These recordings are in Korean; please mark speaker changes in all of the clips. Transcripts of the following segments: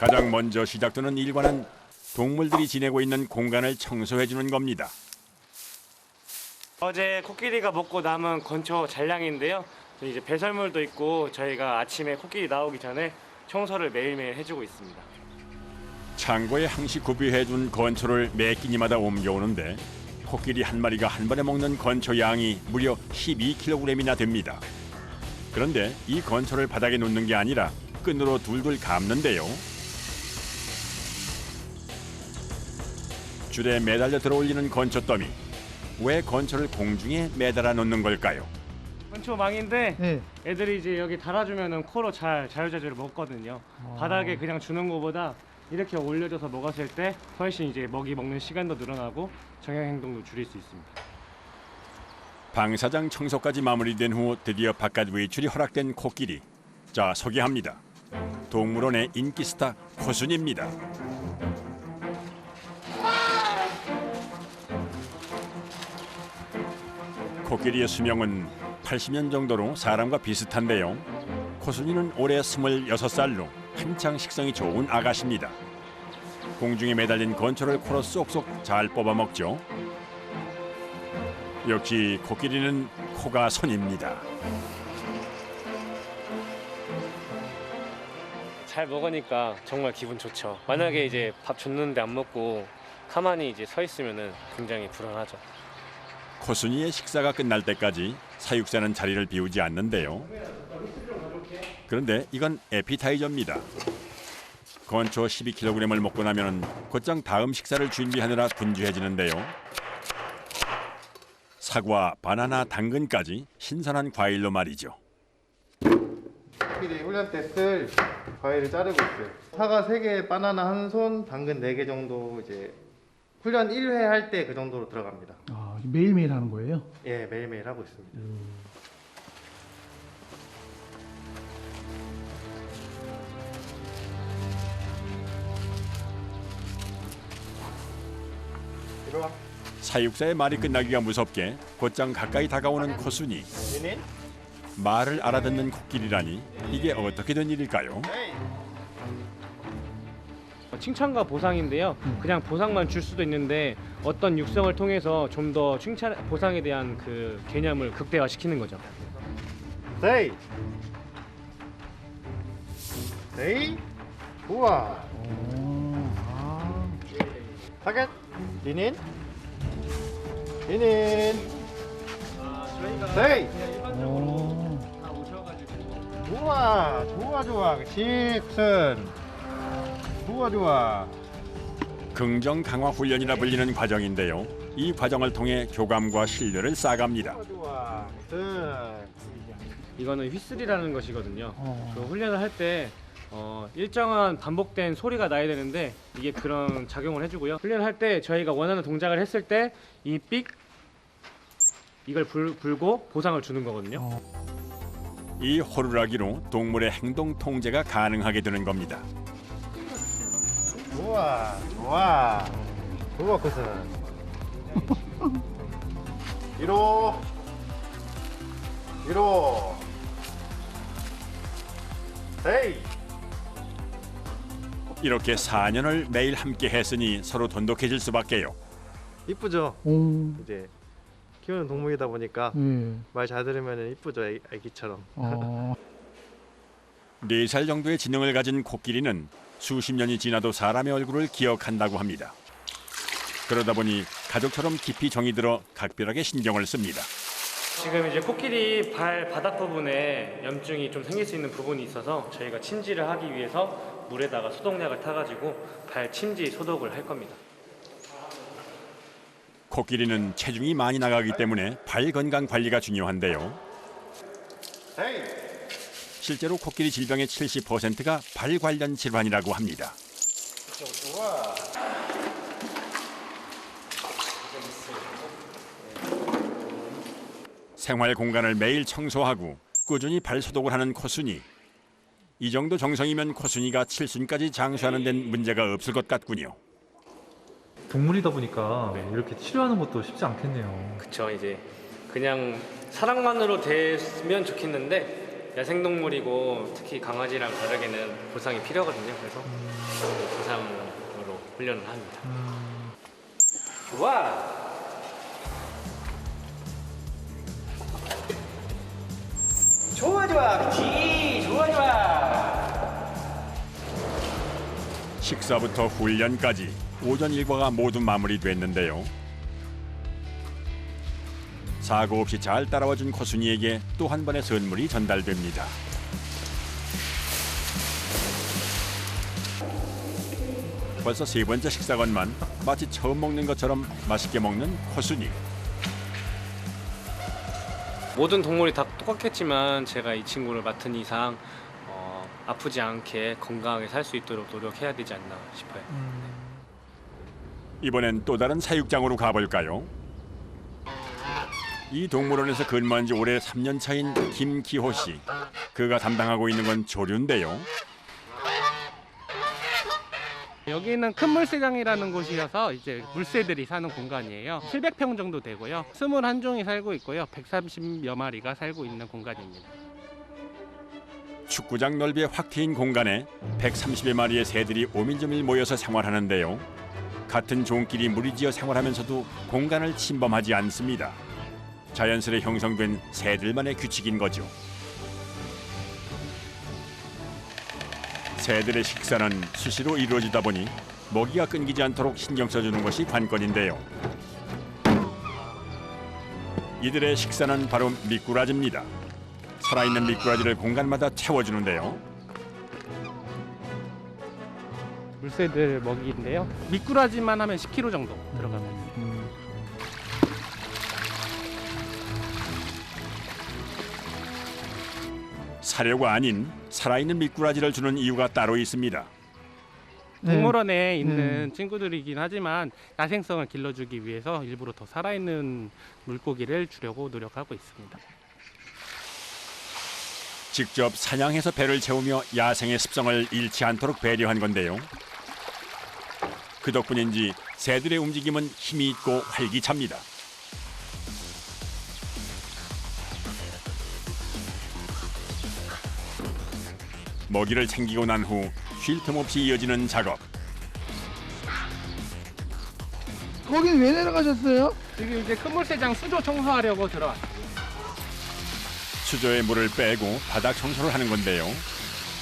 Speaker 1: 가장 먼저 시작되는 일과는 동물들이 지내고 있는 공간을 청소해주는 겁니다.
Speaker 2: 어제 코끼리가 먹고 남은 건초 잔량인데요. 이제 배설물도 있고 저희가 아침에 코끼리 나오기 전에 청소를 매일매일 해주고 있습니다.
Speaker 1: 창고에 항시 구비해둔 건초를 매 끼니마다 옮겨오는데 코끼리 한 마리가 한 번에 먹는 건초 양이 무려 12kg이나 됩니다. 그런데 이 건초를 바닥에 놓는 게 아니라 끈으로 둘둘 감는데요. 줄에 매달려 들어올리는 건초 더미. 왜 건초를 공중에 매달아 놓는 걸까요?
Speaker 2: 건초 망인데
Speaker 3: 네.
Speaker 2: 애들이 이제 여기 달아주면 코로 잘 자유자재로 먹거든요. 바닥에 그냥 주는 것보다 이렇게 올려줘서 먹었을 때 훨씬 이제 먹이 먹는 시간도 늘어나고 정형 행동도 줄일 수 있습니다.
Speaker 1: 방사장 청소까지 마무리된 후 드디어 바깥 외출이 허락된 코끼리. 자, 소개합니다. 동물원의 인기 스타 코순입니다. 코끼리의 수명은 80년 정도로 사람과 비슷한데요. 코순이는 올해 26살로 한창 식성이 좋은 아가씨입니다. 공중에 매달린 건초를 코로 쏙쏙 잘 뽑아먹죠. 역시 코끼리는 코가 손입니다.
Speaker 2: 잘 먹으니까 정말 기분 좋죠. 만약에 이제 밥 줬는데 안 먹고 가만히 이제 서 있으면은 굉장히 불안하죠.
Speaker 1: 코순이의 식사가 끝날 때까지 사육사는 자리를 비우지 않는데요. 그런데 이건 에피타이저입니다. 건초 12kg을 먹고 나면 곧장 다음 식사를 준비하느라 분주해지는데요. 사과, 바나나, 당근까지 신선한 과일로 말이죠.
Speaker 4: 코끼리 훈련 때 쓸 과일을 자르고 있어요. 사과 3개, 바나나 1손, 당근 4개 정도 이제 훈련 1회 할 때 그 정도로 들어갑니다.
Speaker 3: 아, 매일매일 하는 거예요?
Speaker 4: 예, 매일매일 하고 있습니다. 이리 와.
Speaker 1: 사육사의 말이 끝나기가 무섭게 곧장 가까이 다가오는 코순이.
Speaker 4: 유닌?
Speaker 1: 말을 알아듣는 코끼리라니 이게 어떻게 된 일일까요?
Speaker 4: 에이.
Speaker 2: 칭찬과 보상인데요. 그냥 보상만 줄 수도 있는데 어떤 육성을 통해서 좀 더 칭찬, 보상에 대한 그 개념을 극대화시키는 거죠.
Speaker 4: 세이. 세이. 좋아. 타겟. 리닌. 리닌. 세이. 좋아. 좋아 좋아. 그렇지. 굿슨. 좋아 좋아.
Speaker 1: 긍정 강화 훈련이라 불리는 과정인데요. 이 과정을 통해 교감과 신뢰를 쌓아갑니다.
Speaker 4: 좋아 좋아. 굿슨.
Speaker 2: 이거는 휘슬이라는 것이거든요. 그 훈련을 할 때 일정한 반복된 소리가 나야 되는데 이게 그런 작용을 해주고요. 훈련할 때 저희가 원하는 동작을 했을 때 이 삑 이걸 불고 보상을 주는 거거든요.
Speaker 1: 이 호루라기로 동물의 행동 통제가 가능하게 되는 겁니다.
Speaker 4: 좋아 좋아. 좋아 굿슨. 1호 1호 세이.
Speaker 1: 이렇게 4년을 매일 함께 했으니 서로 돈독해질 수밖에요.
Speaker 4: 이쁘죠?
Speaker 3: 오,
Speaker 4: 이제 키우는 동물이다 보니까
Speaker 3: 예.
Speaker 4: 말 잘 들으면 이쁘죠, 애기처럼.
Speaker 1: 4살 정도의 지능을 가진 코끼리는 수십 년이 지나도 사람의 얼굴을 기억한다고 합니다. 그러다 보니 가족처럼 깊이 정이 들어 각별하게 신경을 씁니다.
Speaker 2: 지금 이제 코끼리 발 바닥 부분에 염증이 좀 생길 수 있는 부분이 있어서 저희가 침지를 하기 위해서 물에다가 소독약을 타가지고 발 침지 소독을 할 겁니다.
Speaker 1: 코끼리는 체중이 많이 나가기 때문에 발 건강 관리가 중요한데요.
Speaker 4: 헤이.
Speaker 1: 실제로 코끼리 질병의 70%가 발 관련 질환이라고 합니다.
Speaker 4: 좋아.
Speaker 1: 생활 공간을 매일 청소하고 꾸준히 발 소독을 하는 코순이. 이 정도 정성이면 코순이가 칠순까지 장수하는 데는 문제가 없을 것 같군요.
Speaker 5: 동물이다 보니까 이렇게 치료하는 것도 쉽지 않겠네요.
Speaker 2: 그쵸, 이제 그냥 사랑만으로 되면 좋겠는데 야생동물이고 특히 강아지랑 다르게는 보상이 필요하거든요. 그래서 보상으로 훈련을 합니다. 좋아! 좋아 그치 좋아
Speaker 1: 식사부터 훈련까지 오전 일과가 모두 마무리됐는데요. 사고 없이 잘 따라와준 코순이에게 또 한 번의 선물이 전달됩니다. 벌써 세 번째 식사건만 마치 처음 먹는 것처럼 맛있게 먹는 코순이.
Speaker 2: 모든 동물이 다 똑같겠지만 제가 이 친구를 맡은 이상 아프지 않게 건강하게 살 수 있도록 노력해야 되지 않나 싶어요.
Speaker 1: 이번엔 또 다른 사육장으로 가볼까요? 이 동물원에서 근무한 지 올해 3년 차인 김기호 씨. 그가 담당하고 있는 건 조류인데요.
Speaker 3: 여기는 큰 물새장이라는 곳이어서 이제 물새들이 사는 공간이에요. 700평 정도 되고요. 21종이 살고 있고요. 130여 마리가 살고 있는 공간입니다.
Speaker 1: 축구장 넓이의 확 트인 공간에 130여 마리의 새들이 오밀조밀 모여서 생활하는데요. 같은 종끼리 무리지어 생활하면서도 공간을 침범하지 않습니다. 자연스레 형성된 새들만의 규칙인 거죠. 새들의 식사는 수시로 이루어지다 보니 먹이가 끊기지 않도록 신경 써주는 것이 관건인데요. 이들의 식사는 바로 미꾸라지입니다. 살아있는 미꾸라지를 공간마다 채워주는데요.
Speaker 3: 물새들 먹이인데요. 미꾸라지만 하면 10kg 정도 들어갑니다.
Speaker 1: 사료가 아닌 살아있는 미꾸라지를 주는 이유가 따로 있습니다.
Speaker 3: 동물원에 있는 친구들이긴 하지만 야생성을 길러주기 위해서 일부러 더 살아있는 물고기를 주려고 노력하고 있습니다.
Speaker 1: 직접 사냥해서 배를 채우며 야생의 습성을 잃지 않도록 배려한 건데요. 그 덕분인지 새들의 움직임은 힘이 있고 활기찹니다. 먹이를 챙기고 난 후 쉴 틈 없이 이어지는 작업.
Speaker 6: 거긴 왜 내려가셨어요?
Speaker 3: 지금 이제 큰 물새장 수조 청소하려고 들어왔어요.
Speaker 1: 수조에 물을 빼고 바닥 청소를 하는 건데요.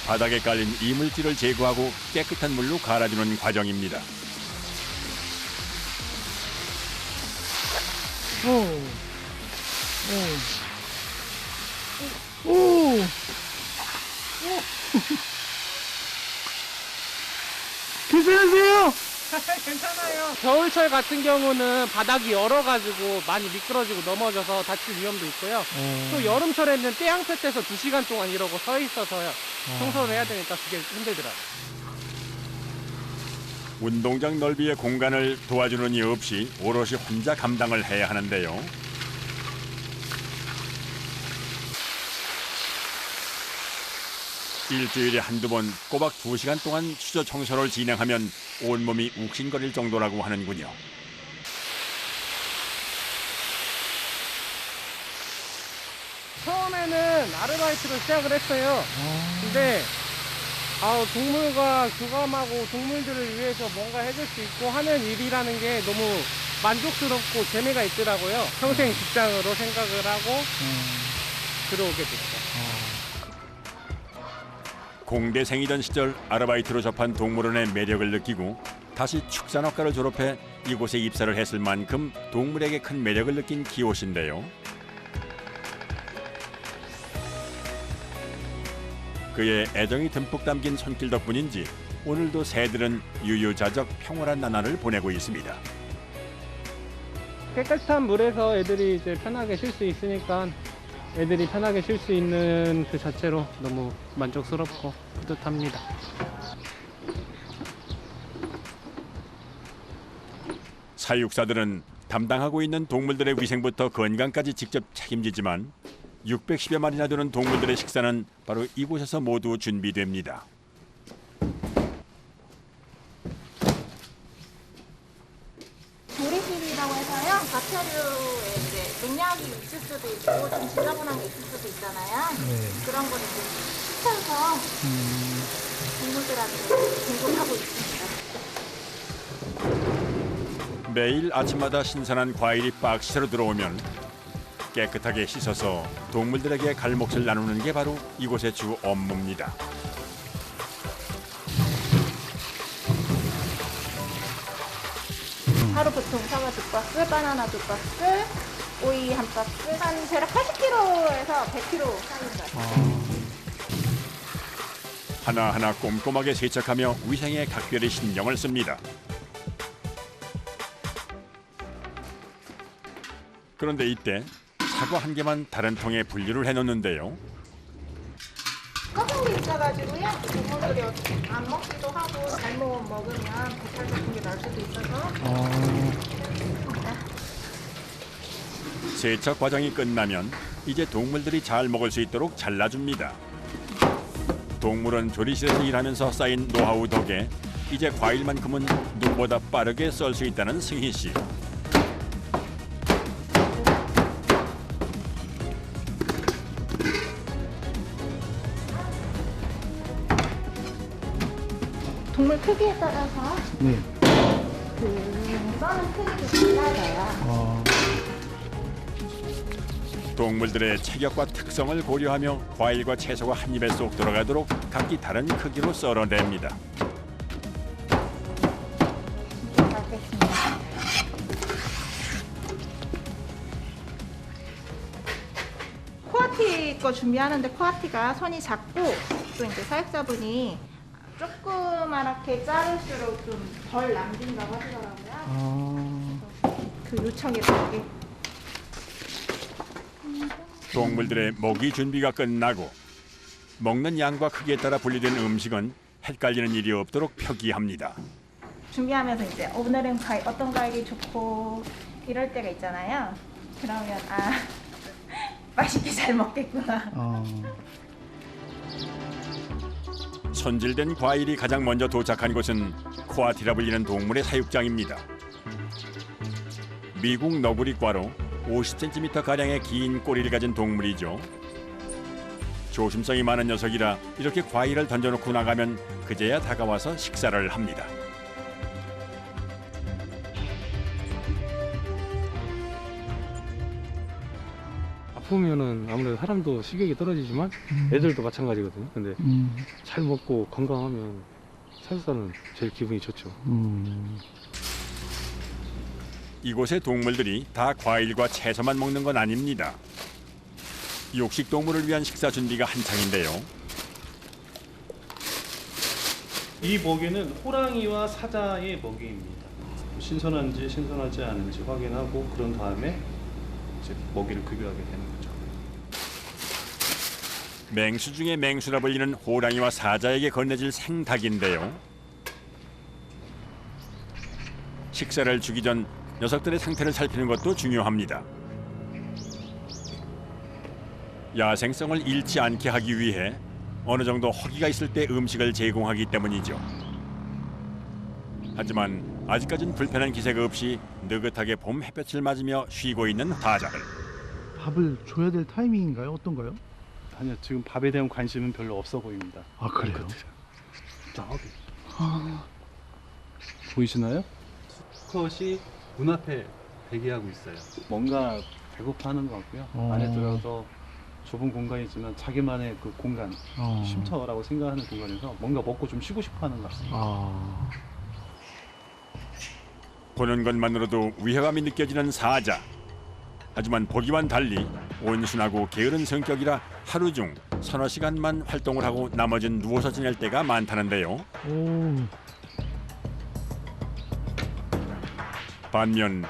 Speaker 1: 바닥에 깔린 이물질을 제거하고 깨끗한 물로 갈아주는 과정입니다.
Speaker 6: 오. 괜찮으세요?
Speaker 3: 괜찮아요. 겨울철 같은 경우는 바닥이 얼어가지고 많이 미끄러지고 넘어져서 다칠 위험도 있고요. 또 여름철에는 떼양볕에서 2시간 동안 이러고 서 있어서요. 청소를 해야 되니까 그게 힘들더라고요.
Speaker 1: 운동장 넓이의 공간을 도와주는 이 없이 오롯이 혼자 감당을 해야 하는데요. 일주일에 한두 번 꼬박 2시간 동안 수조 청소를 진행하면 온몸이 욱신거릴 정도라고 하는군요.
Speaker 3: 처음에는 아르바이트로 시작을 했어요. 근데 동물과 교감하고 동물들을 위해서 뭔가 해줄 수 있고 하는 일이라는 게 너무 만족스럽고 재미가 있더라고요. 평생 직장으로 생각을 하고 들어오게 됐어요.
Speaker 1: 공대생이던 시절 아르바이트로 접한 동물원의 매력을 느끼고 다시 축산학과를 졸업해 이곳에 입사를 했을 만큼 동물에게 큰 매력을 느낀 기호 씨인데요. 그의 애정이 듬뿍 담긴 손길 덕분인지 오늘도 새들은 유유자적 평온한 나날을 보내고 있습니다.
Speaker 3: 깨끗한 물에서 애들이 이제 편하게 쉴 수 있으니까 애들이 편하게 쉴 수 있는 그 자체로 너무 만족스럽고 뿌듯합니다.
Speaker 1: 사육사들은 담당하고 있는 동물들의 위생부터 건강까지 직접 책임지지만 610여 마리나 되는 동물들의 식사는 바로 이곳에서 모두 준비됩니다.
Speaker 7: 조리실이라고 해서요. 과태료에 이제 농약이 있을 수도 있고 좀 지저분한 게 있을 수도 있잖아요. 그런 거를 이제 시켜서 동물들한테 공급하고 있습니다.
Speaker 1: 매일 아침마다 신선한 과일이 박스로 들어오면 깨끗하게 씻어서 동물들에게 갈 몫을 나누는 게 바로 이곳의 주 업무입니다.
Speaker 7: 하루 보통 사과 2박스, 바나나 2박스, 오이 1박스, 한 대략 80kg에서 100kg 사이입니다.
Speaker 1: 하나하나 꼼꼼하게 세척하며 위생에 각별히 신경을 씁니다. 그런데 이때 사과 한 개만 다른 통에 분류를 해놓는데요.
Speaker 7: 썩은 게 있어가지고요. 동물들이 안 먹기도 하고 잘못 먹으면 배탈 같은 게 날 수도 있어서.
Speaker 1: 세척 과정이 끝나면 이제 동물들이 잘 먹을 수 있도록 잘라줍니다. 동물원 조리실에서 일하면서 쌓인 노하우 덕에 이제 과일만큼은 누구보다 빠르게 썰 수 있다는 승희 씨.
Speaker 7: 동물 크기에 따라서
Speaker 6: 네.
Speaker 7: 그 써는 크기도 달라져요.
Speaker 1: 동물들의 체격과 특성을 고려하며 과일과 채소가 한 입에 쏙 들어가도록 각기 다른 크기로 썰어냅니다.
Speaker 7: 알겠습니다. 코아티 거 준비하는데 코아티가 손이 작고 또 이제 사육자분이 조그맣게 자를수록 좀 덜 남긴다고 하시더라고요. 그 요청이 이렇게.
Speaker 1: 동물들의 먹이 준비가 끝나고 먹는 양과 크기에 따라 분리된 음식은 헷갈리는 일이 없도록 표기합니다.
Speaker 7: 준비하면서 이제 오늘은 어떤 과일이 좋고 이럴 때가 있잖아요. 그러면 맛있게 잘 먹겠구나.
Speaker 1: 손질된 과일이 가장 먼저 도착한 곳은 코아티라 불리는 동물의 사육장입니다. 미국 너구리과로 50cm가량의 긴 꼬리를 가진 동물이죠. 조심성이 많은 녀석이라 이렇게 과일을 던져놓고 나가면 그제야 다가와서 식사를 합니다.
Speaker 2: 아프면은 아무래도 사람도 식욕이 떨어지지만 애들도 마찬가지거든요. 근데 잘 먹고 건강하면 사육사는 제일 기분이 좋죠.
Speaker 1: 이곳의 동물들이 다 과일과 채소만 먹는 건 아닙니다. 육식 동물을 위한 식사 준비가 한창인데요.
Speaker 8: 이 먹이는 호랑이와 사자의 먹이입니다. 신선한지 신선하지 않은지 확인하고 그런 다음에 이제 먹이를 급여하게 되는 거죠.
Speaker 1: 맹수 중에 맹수라 불리는 호랑이와 사자에게 건네질 생닭인데요. 식사를 주기 전 녀석들의 상태를 살피는 것도 중요합니다. 야생성을 잃지 않게 하기 위해 어느 정도 허기가 있을 때 음식을 제공하기 때문이죠. 하지만 아직까진 불편한 기세가 없이 느긋하게 봄 햇볕을 맞으며 쉬고 있는 사자들.
Speaker 6: 밥을 줘야 될 타이밍인가요? 어떤가요?
Speaker 8: 아니요, 지금 밥에 대한 관심은 별로 없어 보입니다.
Speaker 6: 아, 그래요?
Speaker 8: 보이시나요? 수컷이 문 앞에 대기하고 있어요. 뭔가 배고파하는 것 같고요. 안에 들어서 좁은 공간이지만 자기만의 그 공간, 쉼터라고 생각하는 공간에서 뭔가 먹고 좀 쉬고 싶어하는 것 같습니다.
Speaker 1: 보는 것만으로도 위화감이 느껴지는 사자. 하지만 보기와는 달리 온순하고 게으른 성격이라 하루 중 서너 시간만 활동을 하고 나머지는 누워서 지낼 때가 많다는데요. 반면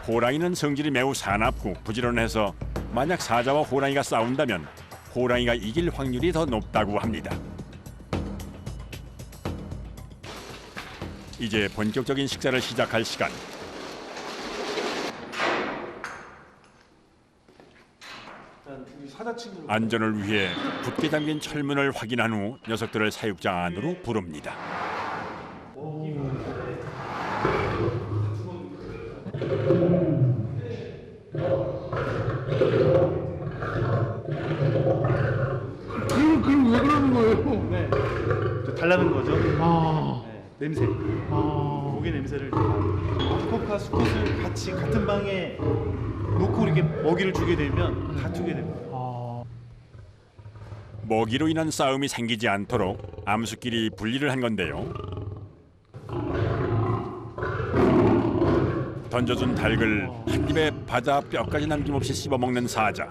Speaker 1: 호랑이는 성질이 매우 사납고 부지런해서 만약 사자와 호랑이가 싸운다면 호랑이가 이길 확률이 더 높다고 합니다. 이제 본격적인 식사를 시작할 시간. 안전을 위해 굳게 잠긴 철문을 확인한 후 녀석들을 사육장 안으로 부릅니다.
Speaker 8: 거죠.
Speaker 6: 아,
Speaker 8: 네, 냄새.
Speaker 6: 아,
Speaker 8: 모기 냄새를 암컷과 수컷을 같이 같은 방에 놓고 이렇게 먹이를 주게 되면 다투게 됩니다.
Speaker 6: 아,
Speaker 1: 먹이로 인한 싸움이 생기지 않도록 암수끼리 분리를 한 건데요. 던져준 닭을 한 입에 받아 뼈까지 남김없이 씹어먹는 사자.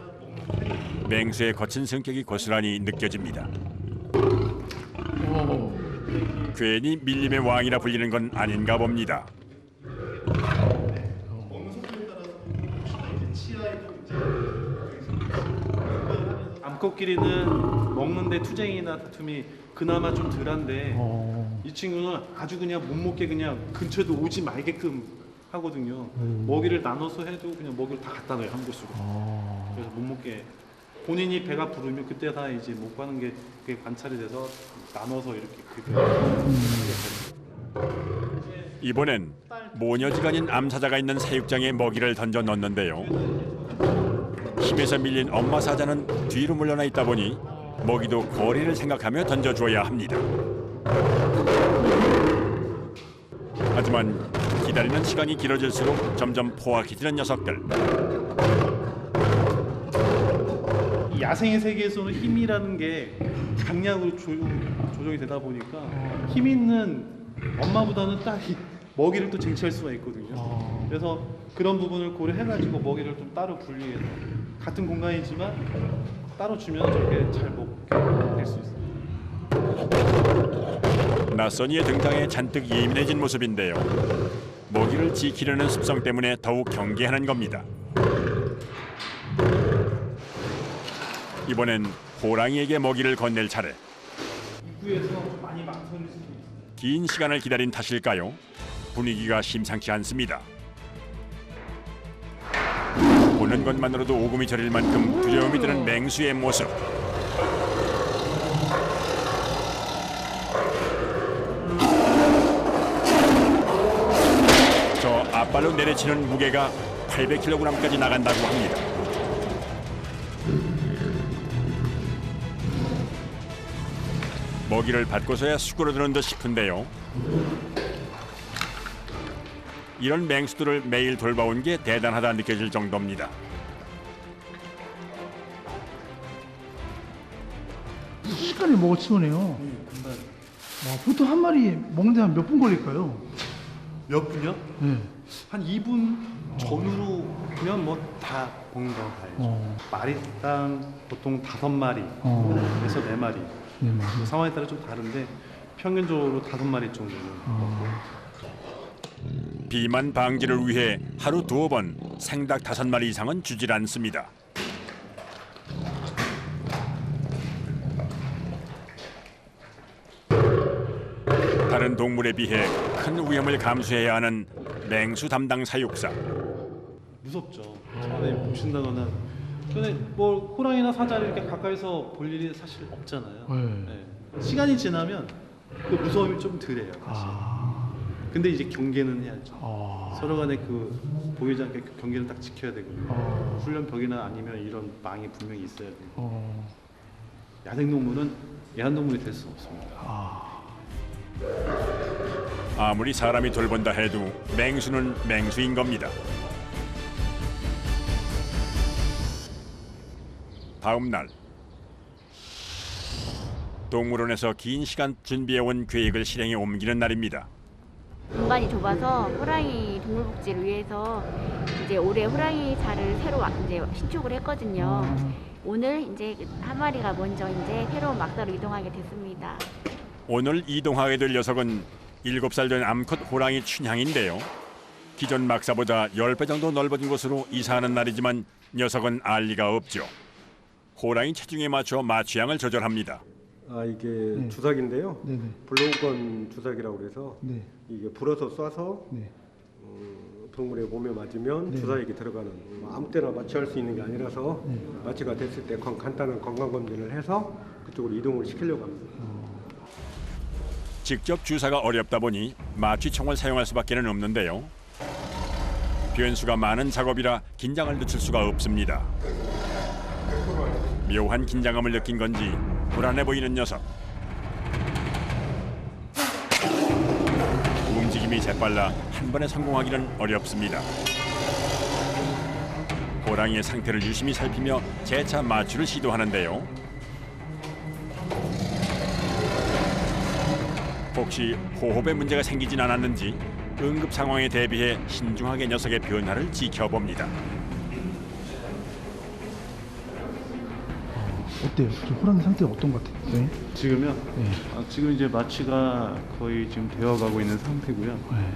Speaker 1: 맹수의 거친 성격이 고스란히 느껴집니다. 괜히 밀림의 왕이라 불리는 건 아닌가 봅니다.
Speaker 8: 암컷끼리는 먹는데 투쟁이나 다툼이 그나마 좀 덜한데
Speaker 6: 어,
Speaker 8: 이 친구는 아주 그냥 못 먹게 그냥 근처에도 오지 말게끔 하거든요. 먹이를 나눠서 해도 그냥 먹이를 다 갖다 놔요, 한 곳으로. 그래서 못 먹게 본인이 배가 부르면 그때 다 이제 못 가는 게 그게 관찰이 돼서 나눠서 이렇게
Speaker 1: 이번엔 모녀지간인 암사자가 있는 사육장에 먹이를 던져 넣는데요. 힘에서 밀린 엄마 사자는 뒤로 물러나 있다 보니 먹이도 거리를 생각하며 던져줘야 합니다. 하지만 기다리는 시간이 길어질수록 점점 포악해지는 녀석들.
Speaker 8: 이 야생의 세계에서는 힘이라는 게 강약으로 조정이 되다 보니까 힘 있는 엄마보다는 딸이 먹이를 또 쟁취할 수가 있거든요. 그래서 그런 부분을 고려해가지고 먹이를 좀 따로 분리해서 같은 공간이지만 따로 주면 저렇게 잘 먹게 될 수 있어요.
Speaker 1: 낯선 이의 등장에 잔뜩 예민해진 모습인데요. 먹이를 지키려는 습성 때문에 더욱 경계하는 겁니다. 이번엔 호랑이에게 먹이를 건넬 차례.
Speaker 8: 입구에서 많이 망설일 수 있어요.
Speaker 1: 긴 시간을 기다린 탓일까요? 분위기가 심상치 않습니다. 보는 것만으로도 오금이 저릴 만큼 두려움이 드는 맹수의 모습. 저 앞발로 내려치는 무게가 800kg까지 나간다고 합니다. 먹이를 받고서야 수그러드는 듯 싶은데요. 이런 맹수들을 매일 돌봐온 게 대단하다 느껴질 정도입니다.
Speaker 6: 순식간에 먹어 치우네요. 와, 보통 한 마리 먹는데 한 몇 분 걸릴까요?
Speaker 8: 몇 분요?
Speaker 6: 네.
Speaker 8: 한 2분 전후로면 뭐 다 먹는 거 봐야죠. 마리당 보통 5마리에서 4마리.
Speaker 6: 네, 맞아요.
Speaker 8: 그 상황에 따라 좀 다른데 평균적으로 5마리 정도는 먹고.
Speaker 1: 비만 방지를 위해 하루 2번 생닭 5마리 이상은 주질 않습니다. 다른 동물에 비해 큰 위험을 감수해야 하는 맹수 담당 사육사.
Speaker 8: 무섭죠. 처음에 보신다거나. 근데 뭐 호랑이나 사자를 이렇게 가까이서 볼 일이 사실 없잖아요. 네. 시간이 지나면 그 무서움이 좀 덜해요. 사실. 근데 이제 경계는 해야죠. 서로 간에 그 보이지 않게 그 경계를 딱 지켜야 되거든요. 훈련벽이나 아니면 이런 망이 분명히 있어야 돼요. 야생동물은 애완동물이 될 수 없습니다.
Speaker 1: 아무리 사람이 돌본다 해도 맹수는 맹수인 겁니다. 다음 날 동물원에서 긴 시간 준비해온 계획을 실행에 옮기는 날입니다.
Speaker 9: 공간이 좁아서 호랑이 동물복지를 위해서 이제 올해 호랑이 자를 새로 이제 신축을 했거든요. 오늘 이제 한 마리가 먼저 이제 새로운 막사로 이동하게 됐습니다.
Speaker 1: 오늘 이동하게 될 녀석은 7살 된 암컷 호랑이 춘향인데요. 기존 막사보다 10배 정도 넓어진 곳으로 이사하는 날이지만 녀석은 알 리가 없죠. 호랑이 체중에 맞춰 마취향을 조절합니다.
Speaker 10: 아, 이게 주사기인데요.
Speaker 6: 네네.
Speaker 10: 블로우건 주사기라고 그래서
Speaker 6: 네.
Speaker 10: 이게 불어서 쏴서
Speaker 6: 네.
Speaker 10: 동물의 몸에 맞으면 주사액이 들어가는, 아무 때나 마취할 수 있는 게 아니라서 마취가 됐을 때 간단한 건강검진을 해서 그쪽으로 이동을 시키려고 합니다.
Speaker 1: 직접 주사가 어렵다 보니 마취총을 사용할 수밖에 없는데요. 변수가 많은 작업이라 긴장을 늦출 수가 없습니다. 묘한 긴장감을 느낀 건지 불안해 보이는 녀석. 이동이 재빨라 한 번에 성공하기는 어렵습니다. 호랑이의 상태를 유심히 살피며 재차 마취를 시도하는데요. 혹시 호흡에 문제가 생기진 않았는지 응급 상황에 대비해 신중하게 녀석의 변화를 지켜봅니다.
Speaker 6: 어때요? 지금 호랑이 상태가 어떤 것 같아요? 네.
Speaker 8: 지금요?
Speaker 6: 네.
Speaker 8: 지금 이제 마취가 거의 지금 되어가고 있는 상태고요.
Speaker 6: 네.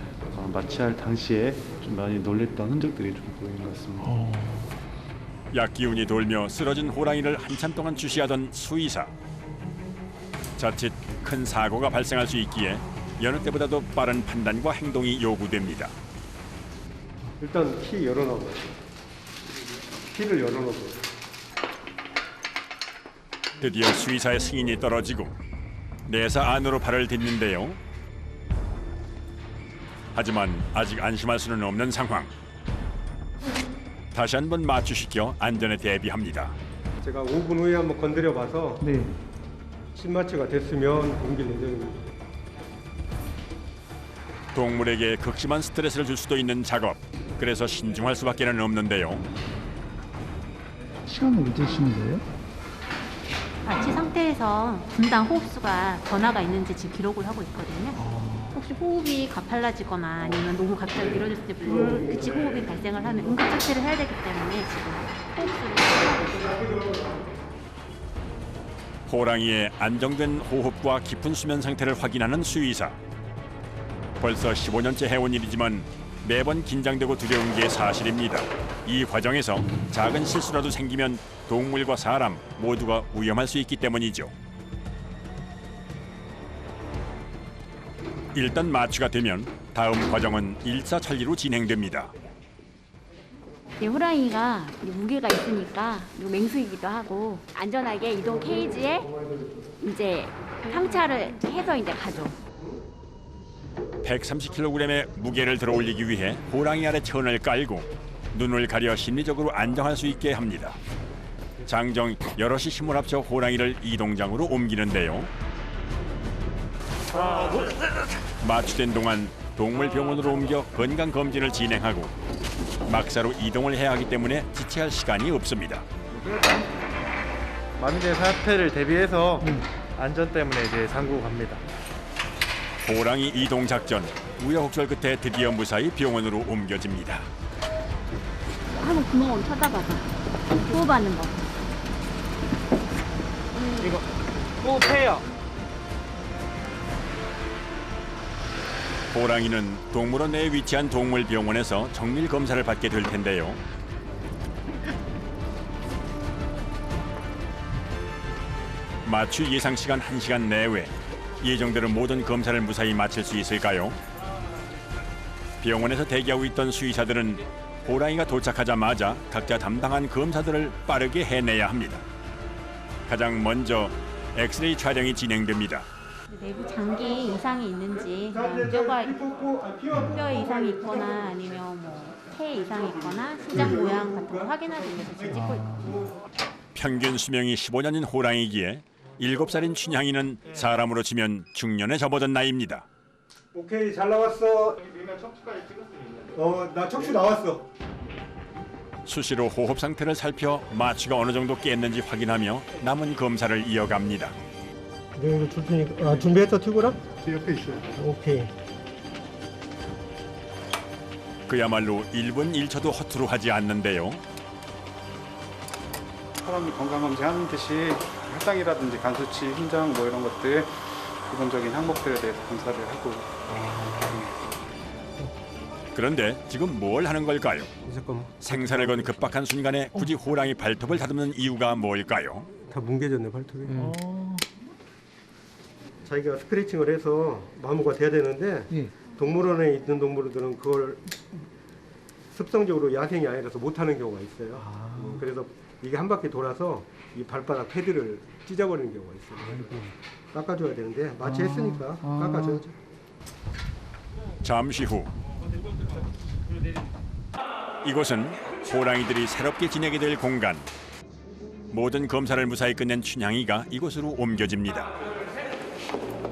Speaker 8: 마취할 당시에 좀 많이 놀랬던 흔적들이 좀 보이는 것 같습니다.
Speaker 1: 약기운이 돌며 쓰러진 호랑이를 한참 동안 주시하던 수의사. 자칫 큰 사고가 발생할 수 있기에 여느 때보다도 빠른 판단과 행동이 요구됩니다.
Speaker 10: 일단 키 열어놓고 키를 열어놓고
Speaker 1: 드디어 수의사의 승인이 떨어지고 내사 안으로 발을 딛는데요. 하지만 아직 안심할 수는 없는 상황. 다시 한번 마취시켜 안전에 대비합니다.
Speaker 10: 제가 5분 후에 한번 건드려봐서
Speaker 6: 네.
Speaker 10: 신마취가 됐으면 옮길 예정입니다.
Speaker 1: 동물에게 극심한 스트레스를 줄 수도 있는 작업. 그래서 신중할 수밖에 없는데요.
Speaker 6: 시간을 왜 재시는 거예요?
Speaker 11: 마취 상태에서 분당 호흡수가 변화가 있는지 지금 기록을 하고 있거든요. 혹시 호흡이 가팔라지거나 아니면 너무 갑자기 길어졌을 때 불규칙 호흡이 발생을 하면 응급 처치를 해야 되기 때문에 지금 호흡수를
Speaker 1: 호랑이의 안정된 호흡과 깊은 수면 상태를 확인하는 수의사. 벌써 15년째 해온 일이지만 매번 긴장되고 두려운 게 사실입니다. 이 과정에서 작은 실수라도 생기면 동물과 사람 모두가 위험할 수 있기 때문이죠. 일단 마취가 되면 다음 과정은 일사천리로 진행됩니다.
Speaker 9: 호랑이가 무게가 있으니까 맹수이기도 하고 안전하게 이동 케이지에 이제 상차를 해서 이제 가죠.
Speaker 1: 130kg의 무게를 들어 올리기 위해 호랑이 아래 천을 깔고 눈을 가려 심리적으로 안정할 수 있게 합니다. 장정 여럿이 힘을 합쳐 호랑이를 이동장으로 옮기는데요. 마취된 동안 동물병원으로 옮겨 건강검진을 진행하고 막사로 이동을 해야 하기 때문에 지체할 시간이 없습니다.
Speaker 4: 만일의 사태를 대비해서 안전 때문에 이제 잠그고 갑니다.
Speaker 1: 호랑이 이동 작전 우여곡절 끝에 드디어 무사히 병원으로 옮겨집니다.
Speaker 9: 한번 구멍으로 쳐다봐봐. 호흡하는 법.
Speaker 3: 이거 호흡해요.
Speaker 1: 호랑이는 동물원 내에 위치한 동물병원에서 정밀 검사를 받게 될 텐데요. 마취 예상 시간 1시간 내외 예정대로 모든 검사를 무사히 마칠 수 있을까요? 병원에서 대기하고 있던 수의사들은 호랑이가 도착하자마자 각자 담당한 검사들을 빠르게 해내야 합니다. 가장 먼저 엑스레이 촬영이 진행됩니다.
Speaker 11: 내부 장기 이상이 있는지 뼈 이상이 있거나 아니면 폐 이상이 있거나 신장 모양 같은 거 확인하기 위해서 지금 찍고 있거든요.
Speaker 1: 평균 수명이 15년인 호랑이기에 7살인 춘향이는 사람으로 치면 중년에 접어든 나이입니다.
Speaker 10: 오케이, 잘 나왔어. 나 척추 나왔어.
Speaker 1: 수시로 호흡 상태를 살펴 마취가 어느 정도 깼는지 확인하며 남은 검사를 이어갑니다.
Speaker 10: 네, 준비했어, 튜브랑? 제 옆에 있어요. 오케이.
Speaker 1: 그야말로 1분 1초도 허투루 하지 않는데요.
Speaker 12: 사람이 건강검진 하는 듯이 혈당이라든지 간수치, 심장 뭐 이런 것들 기본적인 항목들에 대해서 검사를 하고.
Speaker 1: 그런데 지금 뭘 하는 걸까요? 생사를 건 급박한 순간에 굳이 호랑이 발톱을 다듬는 이유가 뭘까요?
Speaker 10: 다 뭉개졌네, 발톱이. 자기가 스크래칭을 해서 마모가 돼야 되는데 동물원에 있는 동물들은 그걸 습성적으로 야생이 아니라서 못하는 경우가 있어요. 그래서 이게 한 바퀴 돌아서 이 발바닥 패드를 찢어버리는 경우가 있어요. 깎아줘야 되는데 마취했으니까 깎아줘야죠.
Speaker 1: 잠시 후 이곳은 호랑이들이 새롭게 지내게 될 공간. 모든 검사를 무사히 끝낸 춘향이가 이곳으로 옮겨집니다.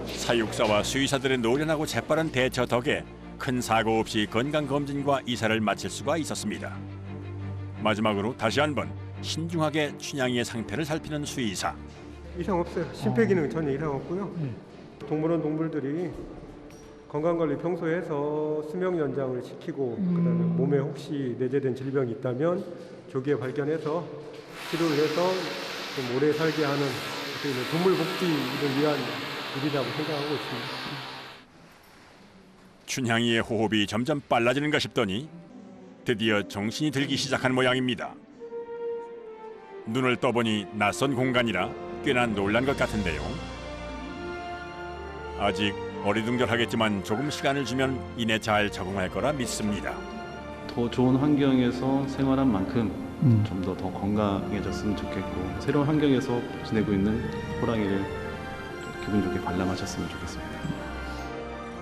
Speaker 1: 사육사와 수의사들의 노련하고 재빠른 대처 덕에 큰 사고 없이 건강검진과 이사를 마칠 수가 있었습니다. 마지막으로 다시 한번 신중하게 춘향이의 상태를 살피는 수의사.
Speaker 10: 이상 없어요. 심폐기능 전혀 이상 없고요. 동물원 동물들이 건강관리 평소에 해서 수명 연장을 시키고 그다음에 몸에 혹시 내재된 질병이 있다면 조기에 발견해서 치료를 해서 좀 오래 살게 하는 동물 복지를 위한 일이라고 생각하고 있습니다.
Speaker 1: 춘향이의 호흡이 점점 빨라지는가 싶더니 드디어 정신이 들기 시작한 모양입니다. 눈을 떠보니 낯선 공간이라 꽤나 놀란 것 같은데요. 아직 어리둥절하겠지만 조금 시간을 주면 이내 잘 적응할 거라 믿습니다.
Speaker 8: 더 좋은 환경에서 생활한 만큼 좀 더 건강해졌으면 좋겠고 새로운 환경에서 지내고 있는 호랑이를 기분 좋게 관람하셨으면 좋겠습니다.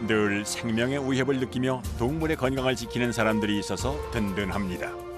Speaker 1: 늘 생명의 위협을 느끼며 동물의 건강을 지키는 사람들이 있어서 든든합니다.